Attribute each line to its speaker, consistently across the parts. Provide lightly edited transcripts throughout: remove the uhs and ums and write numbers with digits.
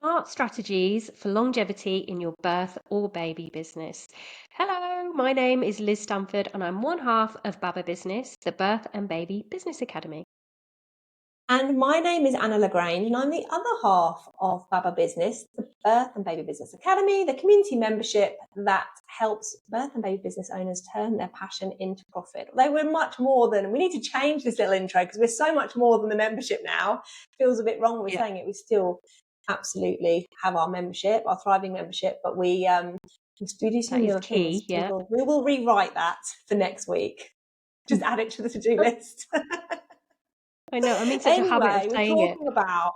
Speaker 1: Smart strategies for longevity in your birth or baby business. Hello, my name is Liz Stanford, and I'm one half of Baba Business, the Birth and Baby Business Academy.
Speaker 2: And my name is Anna Lagrange, and I'm the other half of Baba Business, the Birth and Baby Business Academy, the community membership that helps birth and baby business owners turn their passion into profit. Although we're much more than, we need to change this little intro because we're so much more than the membership now. Feels a bit wrong when we're saying it. We still absolutely have our membership, our thriving membership, but we do so
Speaker 1: That
Speaker 2: many
Speaker 1: is
Speaker 2: other things.
Speaker 1: key, yeah.
Speaker 2: We will rewrite that for next week. Just add it to the to-do list.
Speaker 1: I know, I'm in such a habit of
Speaker 2: Anyway, we're
Speaker 1: saying it.
Speaker 2: talking about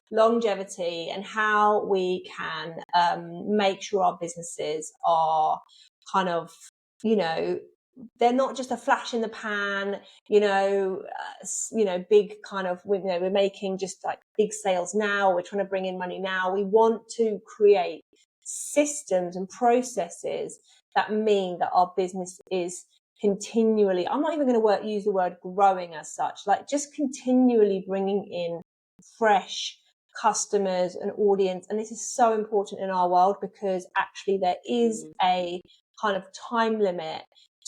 Speaker 2: longevity and how we can make sure our businesses are kind of, you know, they're not just a flash in the pan, big kind of, we're making just like big sales now. We're trying to bring in money now. We want to create systems and processes that mean that our business is continually, I'm not even going to use the word growing as such, like just continually bringing in fresh customers and audience. And this is so important in our world because actually there is a kind of time limit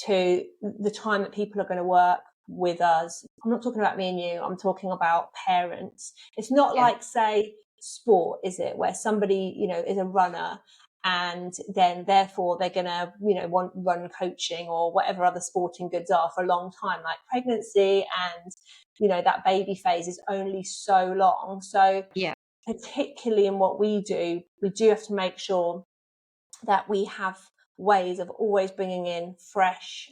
Speaker 2: to the time that people are going to work with us. I'm not talking about me and you, I'm talking about parents. It's not like, say, sport, is it, where somebody, is a runner and then therefore they're going to, want run coaching or whatever other sporting goods are for a long time. Like pregnancy and, that baby phase is only so long. So
Speaker 1: Yeah.
Speaker 2: particularly in what we do have to make sure that we have ways of always bringing in fresh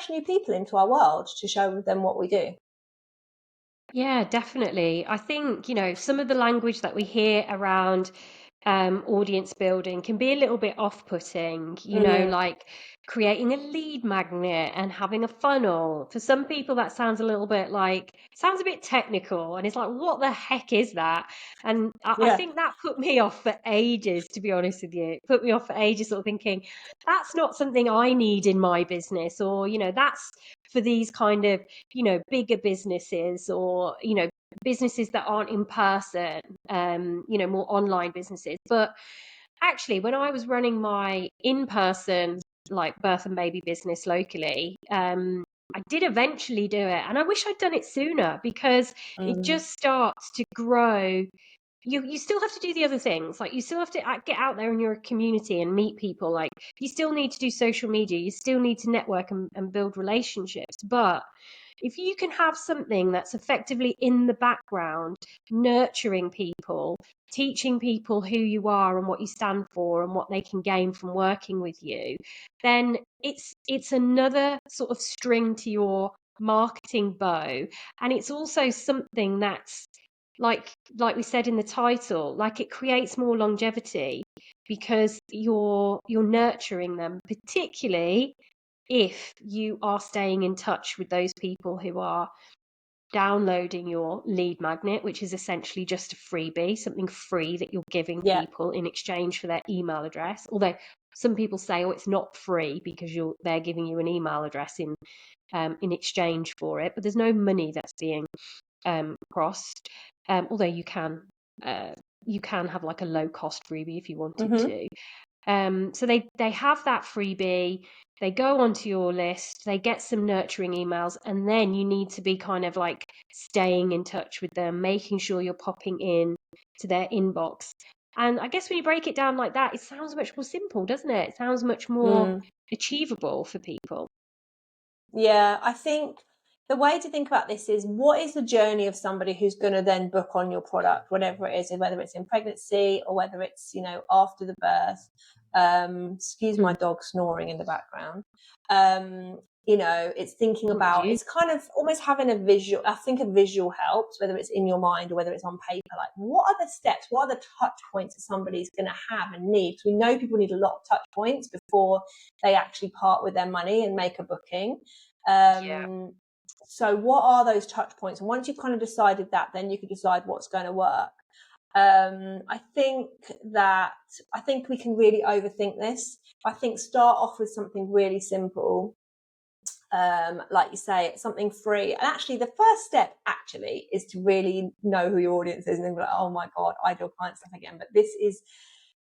Speaker 2: new people into our world to show them what we do.
Speaker 1: Yeah, definitely. I think, some of the language that we hear around audience building can be a little bit off-putting, like creating a lead magnet and having a funnel. For some people, that sounds sounds a bit technical, and it's like, what the heck is that? And I
Speaker 2: Yeah.
Speaker 1: think that put me off for ages, to be honest with you. It put me off for ages, sort of thinking, that's not something I need in my business, or, that's for these kind of, bigger businesses or, businesses that aren't in person, more online businesses. But actually, when I was running my in-person like birth and baby business locally, I did eventually do it, and I wish I'd done it sooner because it just starts to grow. You still have to do the other things, like you still have to get out there in your community and meet people, like you still need to do social media, you still need to network and build relationships. But if you can have something that's effectively in the background, nurturing people, teaching people who you are and what you stand for and what they can gain from working with you, then it's another sort of string to your marketing bow. And it's also something that's like we said in the title, like it creates more longevity because you're nurturing them, particularly if you are staying in touch with those people who are downloading your lead magnet, which is essentially just a freebie, something free that you're giving
Speaker 2: Yeah.
Speaker 1: people in exchange for their email address. Although some people say, oh, it's not free because they're giving you an email address in exchange for it, but there's no money that's being crossed. Although you can have like a low cost freebie if you wanted to. So they have that freebie, they go onto your list, they get some nurturing emails, and then you need to be kind of like staying in touch with them, making sure you're popping in to their inbox. And I guess when you break it down like that, it sounds much more simple, doesn't it? It sounds much more achievable for people.
Speaker 2: Yeah, I think the way to think about this is, what is the journey of somebody who's going to then book on your product, whatever it is, whether it's in pregnancy or whether it's, after the birth. Excuse my dog snoring in the background. It's thinking about, it's kind of almost having a visual. I think a visual helps, whether it's in your mind or whether it's on paper. Like, what are the steps? What are the touch points that somebody's going to have and need? Because we know people need a lot of touch points before they actually part with their money and make a booking. So what are those touch points? And once you've kind of decided that, then you can decide what's going to work. I think we can really overthink this. I think start off with something really simple. like you say, something free. And actually the first step actually is to really know who your audience is, and then be like, oh my God, ideal client stuff again.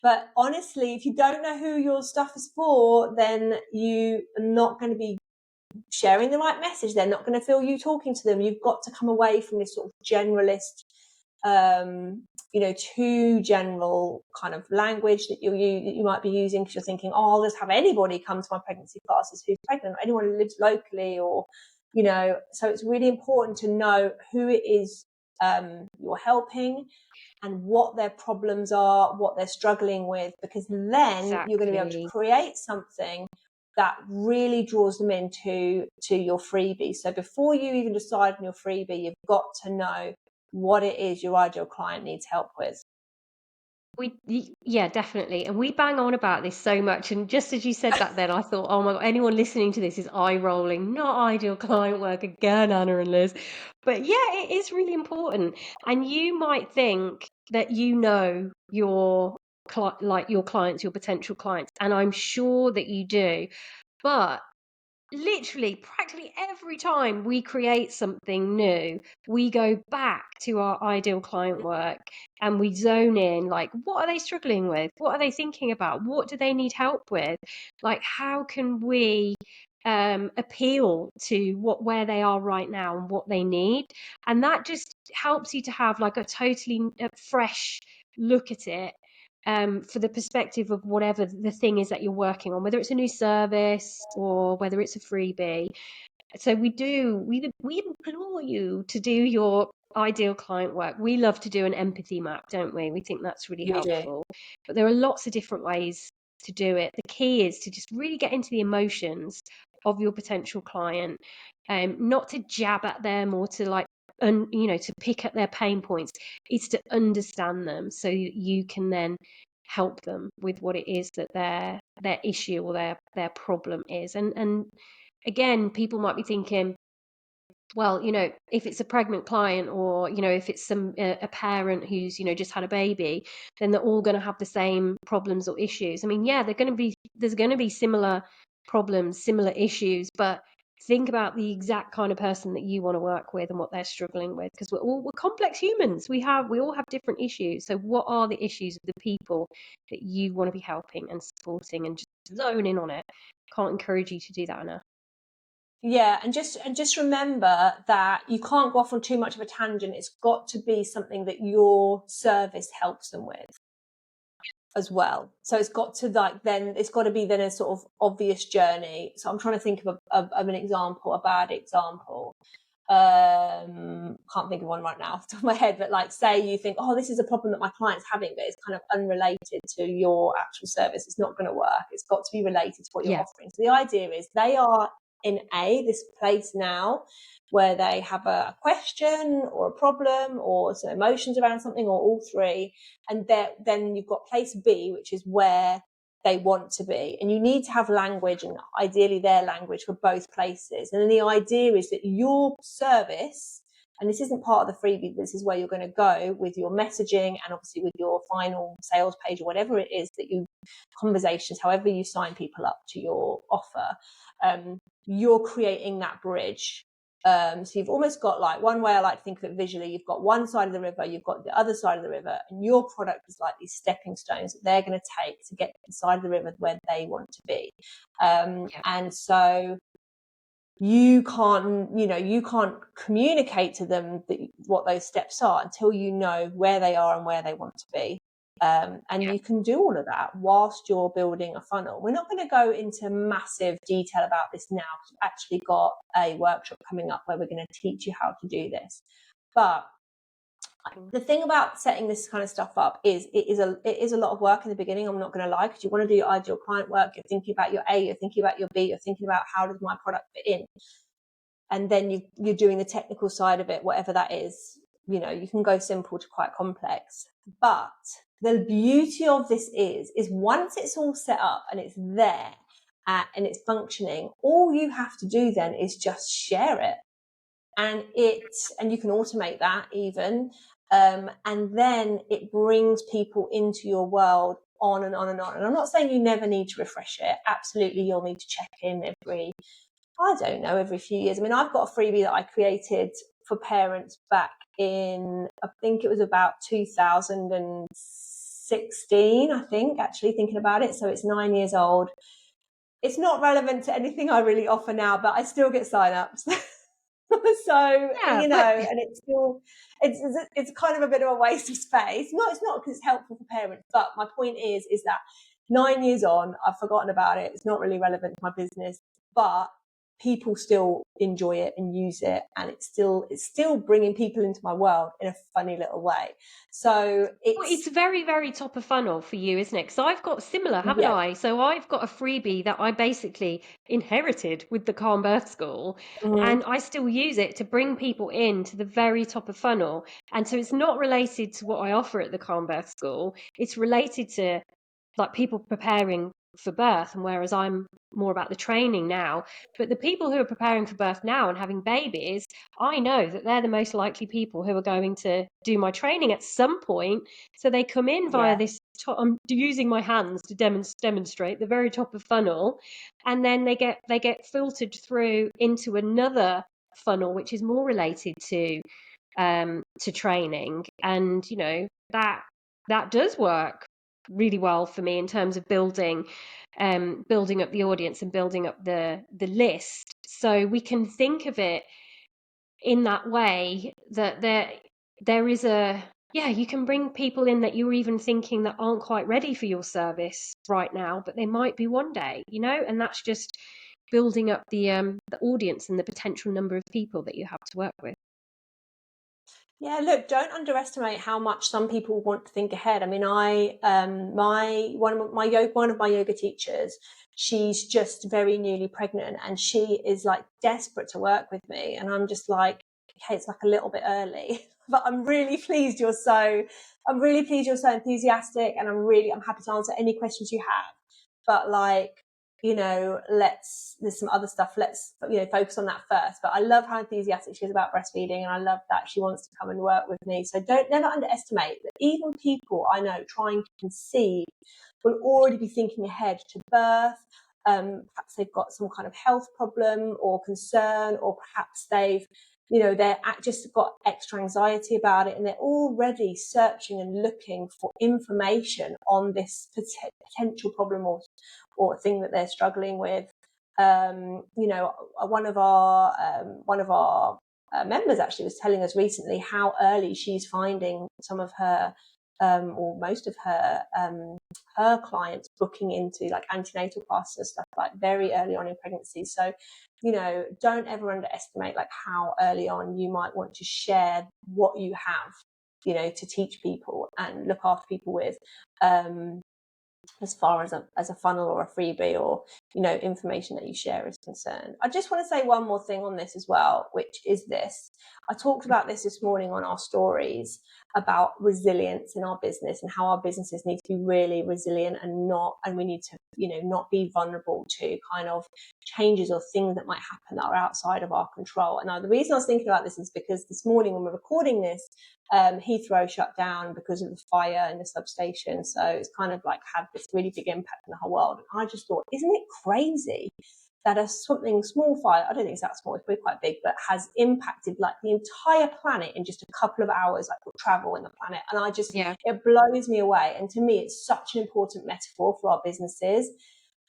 Speaker 2: But honestly, if you don't know who your stuff is for, then you are not going to be sharing the right message. They're not going to feel you talking to them. You've got to come away from this sort of generalist, too general kind of language that you might be using, because you're thinking, oh, I'll just have anybody come to my pregnancy classes who's pregnant, or anyone who lives locally, or, so it's really important to know who it is you're helping and what their problems are, what they're struggling with, because then you're going to be able to create something that really draws them into your freebie. So before you even decide on your freebie, you've got to know what it is your ideal client needs help with.
Speaker 1: Yeah, definitely. And we bang on about this so much. And just as you said that, then I thought, oh my God, anyone listening to this is eye rolling. Not ideal client work again, Anna and Liz. But yeah, it is really important. And you might think that your clients, your potential clients, and I'm sure that you do. But literally, practically every time we create something new, we go back to our ideal client work and we zone in, like, what are they struggling with? What are they thinking about? What do they need help with? Like, how can we appeal to where they are right now and what they need? And that just helps you to have like a totally fresh look at it, for the perspective of whatever the thing is that you're working on, whether it's a new service or whether it's a freebie. So we implore you to do your ideal client work. We love to do an empathy map, don't we? We think that's really helpful. But there are lots of different ways to do it. The key is to just really get into the emotions of your potential client, not to jab at them or to to pick at their pain points. It's to understand them so you can then help them with what it is that their issue or their problem is. And again, people might be thinking, well, if it's a pregnant client, or if it's a parent who's just had a baby, then they're all going to have the same problems or issues. I mean, yeah, there's going to be similar problems, similar issues, but think about the exact kind of person that you want to work with and what they're struggling with, because we're complex humans. We all have different issues. So what are the issues of the people that you want to be helping and supporting, and just zone in on it? Can't encourage you to do that enough.
Speaker 2: Yeah, and just remember that you can't go off on too much of a tangent. It's got to be something that your service helps them with as well. So it's got to be a sort of obvious journey. So I'm trying to think of an example, a bad example. Can't think of one right now off the top of my head, but like, say you think, oh, this is a problem that my client's having, but it's kind of unrelated to your actual service. It's not going to work. It's got to be related to what you're offering. So the idea is they are in this place now where they have a question or a problem or some emotions around something, or all three. And then you've got place B, which is where they want to be. And you need to have language, and ideally their language, for both places. And then the idea is that your service, and this isn't part of the freebie, this is where you're going to go with your messaging and obviously with your final sales page or whatever it is that conversations, however you sign people up to your offer, you're creating that bridge. So you've almost got, like, one way I like to think of it visually, you've got one side of the river, you've got the other side of the river, and your product is like these stepping stones that they're going to take to get to the side of the river where they want to be. And so you can't communicate to them what those steps are until you know where they are and where they want to be. You can do all of that whilst you're building a funnel. We're not going to go into massive detail about this now, because we've actually got a workshop coming up where we're going to teach you how to do this. But the thing about setting this kind of stuff up is it is a lot of work in the beginning. I'm not going to lie, because you want to do your ideal client work. You're thinking about your A, you're thinking about your B, you're thinking about how does my product fit in, and then you're doing the technical side of it, whatever that is. You can go simple to quite complex. But the beauty of this is once it's all set up and it's there and it's functioning, all you have to do then is just share it. And you can automate that even. And then it brings people into your world on and on and on. And I'm not saying you never need to refresh it. Absolutely, you'll need to check in every, I don't know, every few years. I mean, I've got a freebie that I created for parents back in, I think it was about 2016, I think, actually thinking about it. So it's 9 years old. It's not relevant to anything I really offer now, but I still get sign-ups. So,
Speaker 1: Yeah,
Speaker 2: you know,
Speaker 1: but
Speaker 2: and it's still, it's kind of a bit of a waste of space. No, it's not, because it's helpful for parents. But my point is that 9 years on, I've forgotten about it. It's not really relevant to my business, but people still enjoy it and use it, and it's still bringing people into my world in a funny little way. So
Speaker 1: it's very, very top of funnel for you, isn't it? Because I've got similar, haven't
Speaker 2: yeah.
Speaker 1: I? So I've got a freebie that I basically inherited with the Calm Birth School,
Speaker 2: Mhm.
Speaker 1: and I still use it to bring people in to the very top of funnel. And so it's not related to what I offer at the Calm Birth School. It's related to like people preparing for birth, and whereas I'm more about the training now, but the people who are preparing for birth now and having babies, I know that they're the most likely people who are going to do my training at some point. So they come in via
Speaker 2: Yeah.
Speaker 1: this I'm using my hands to demonstrate the very top of funnel, and then they get filtered through into another funnel which is more related to training. And that does work really well for me in terms of building up the audience and building up the list. So we can think of it in that way, that there is a yeah, you can bring people in that you're even thinking that aren't quite ready for your service right now, but they might be one day, and that's just building up the audience and the potential number of people that you have to work with.
Speaker 2: Yeah, look, don't underestimate how much some people want to think ahead. I mean, my one of my yoga teachers, she's just very newly pregnant, and she is like desperate to work with me, and I'm just like, okay, it's like a little bit early, but I'm really pleased you're so enthusiastic, and I'm happy to answer any questions you have. But like, there's some other stuff. Let's, focus on that first. But I love how enthusiastic she is about breastfeeding, and I love that she wants to come and work with me. So don't never underestimate that even people I know trying to conceive will already be thinking ahead to birth. Perhaps they've got some kind of health problem or concern, or perhaps they're just got extra anxiety about it, and they're already searching and looking for information on this potential problem or thing that they're struggling with. One of our members actually was telling us recently how early she's finding some of her or most of her clients booking into like antenatal classes and stuff, like very early on in pregnancy. So don't ever underestimate like how early on you might want to share what you have, to teach people and look after people with, as far as a funnel or a freebie or information that you share is concerned. I just want to say one more thing on this as well, which is this. I talked about this morning on our stories about resilience in our business and how our businesses need to be really resilient, and we need to not be vulnerable to kind of changes or things that might happen that are outside of our control. And now the reason I was thinking about this is because this morning when we're recording this, Heathrow shut down because of the fire in the substation. So it's kind of like had this really big impact on the whole world. And I just thought, isn't it crazy that something small fire, I don't think it's that small, it's probably quite big, but has impacted like the entire planet in just a couple of hours, like travel in the planet. And
Speaker 1: Yeah.
Speaker 2: it blows me away. And to me, it's such an important metaphor for our businesses.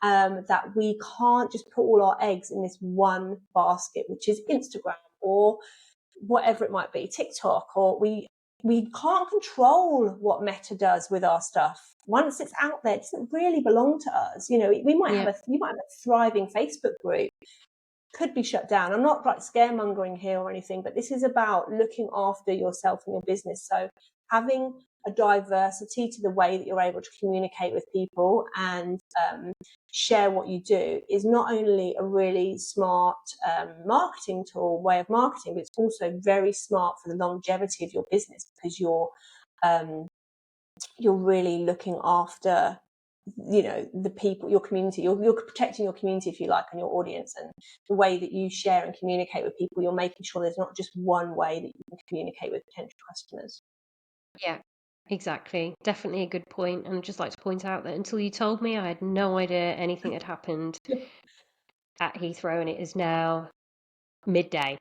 Speaker 2: That we can't just put all our eggs in this one basket, which is Instagram or whatever it might be, TikTok, or we can't control what Meta does with our stuff. Once it's out there, it doesn't really belong to us. We might have a thriving Facebook group, could be shut down. I'm not like scaremongering here or anything, but this is about looking after yourself and your business. So having a diversity to the way that you're able to communicate with people and share what you do is not only a really smart marketing tool, way of marketing, but it's also very smart for the longevity of your business, because you're really looking after the people, your community. You're protecting your community, if you like, and your audience. And the way that you share and communicate with people, you're making sure there's not just one way that you can communicate with potential customers.
Speaker 1: Yeah, exactly. Definitely a good point. And I'd just like to point out that until you told me, I had no idea anything had happened. at Heathrow, and it is now midday.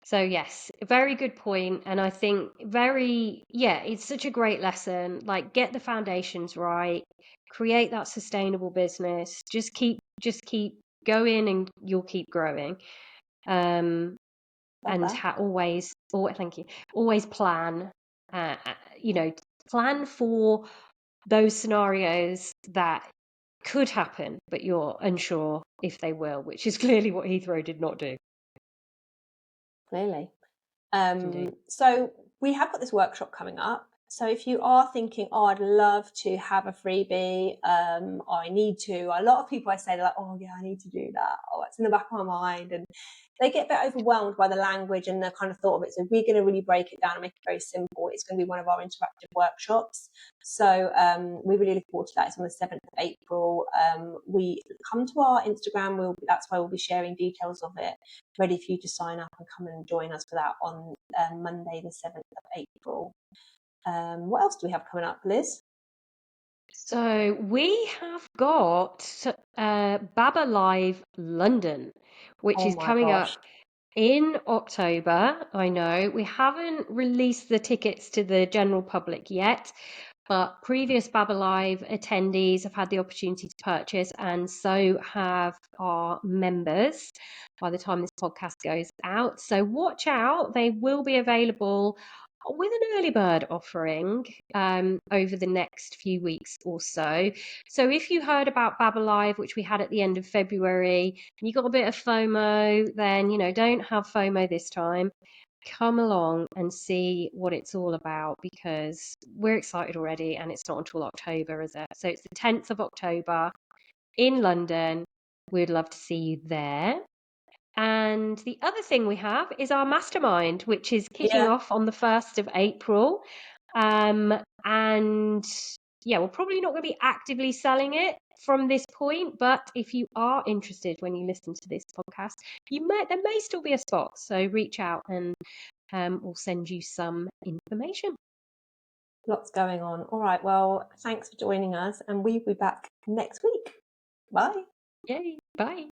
Speaker 1: So yes, very good point. And I think it's such a great lesson. Like, get the foundations right, create that sustainable business. Just keep going, and you'll keep growing. Um,
Speaker 2: Love
Speaker 1: and
Speaker 2: that.
Speaker 1: thank you. Always plan. You know, plan for those scenarios that could happen, but you're unsure if they will, which is clearly what Heathrow did not do.
Speaker 2: Clearly.
Speaker 1: Indeed.
Speaker 2: So we have got this workshop coming up. So if you are thinking, oh, I'd love to have a freebie, I need to. A lot of people I say, they're like, oh yeah, I need to do that. Oh, it's in the back of my mind. And they get a bit overwhelmed by the language and the kind of thought of it. So we're going to really break it down and make it very simple. It's going to be one of our interactive workshops. So we really look forward to that. It's on the 7th of April. We come to our Instagram. That's why we'll be sharing details of it, ready for you to sign up and come and join us for that on Monday, the 7th of April. What else do we have coming up, Liz?
Speaker 1: So we have got Baba Live London, which
Speaker 2: Oh
Speaker 1: is
Speaker 2: my
Speaker 1: coming
Speaker 2: gosh.
Speaker 1: up in October. I know we haven't released the tickets to the general public yet, but previous Baba Live attendees have had the opportunity to purchase, and so have our members by the time this podcast goes out. So watch out, they will be available with an early bird offering over the next few weeks or so. So if you heard about Baba Live, which we had at the end of February, and you got a bit of FOMO, then don't have FOMO this time. Come along and see what it's all about, because we're excited already, and it's not until October, is it? So it's the 10th of October in London. We'd love to see you there. And the other thing we have is our mastermind, which is kicking
Speaker 2: Yeah.
Speaker 1: off on the 1st of April. And yeah, we're probably not going to be actively selling it from this point, but if you are interested when you listen to this podcast, there may still be a spot. So reach out, and we'll send you some information.
Speaker 2: Lots going on. All right. Well, thanks for joining us, and we'll be back next week. Bye.
Speaker 1: Yay. Bye.